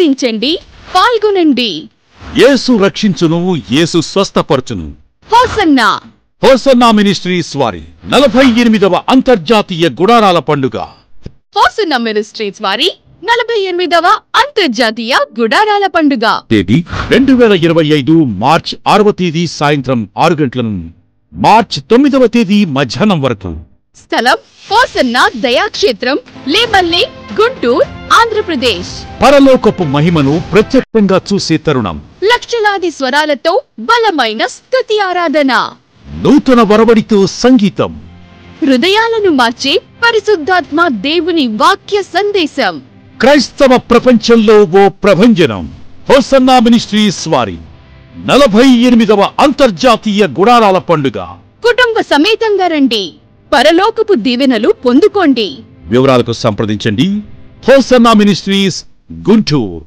ప్రార్థించండి, పాల్గొనండి. యేసు రక్షించును, యేసు స్వస్థపరచును. హోసన్నా. హోసన్నా మినిస్ట్రీస్ వారి 48వ అంతర్జాతీయ గుడారాల పండుగ. హోసన్నా మినిస్ట్రీస్ వారి 48వ అంతర్జాతీయ గుడారాల పండుగ. తేదీ 2025 మార్చి 6వ తేదీ సాయంత్రం 6 గంటల నుండి మార్చి 9వ తేదీ మధ్యాహ్నం వరకు. స్థలం హోసన్నా దయాక్షేత్రం, లేమల్లె, గుంటూరు, ఆంధ్రప్రదేశ్. పరలోకపు మహిమను ప్రత్యక్షంగా చూసే తరుణం. లక్షలాది స్వరాలతో బలమైన స్తుతి ఆరాధన. నూతన వరవడితో సంగీతం. హృదయాలను మార్చే పరిశుద్ధాత్మ దేవుని వాక్య సందేశం. క్రైస్తవ ప్రపంచంలో ఓ ప్రభంజనం. హోసన్నా మినిస్ట్రీస్ వారి 48వ అంతర్జాతీయ గుడారాల పండుగ. కుటుంబ సమేతంగా రండి, పరలోకపు దీవెనలు పొందుకోండి. వివరాలకు సంప్రదించండి. Hosanna ministries, Guntur.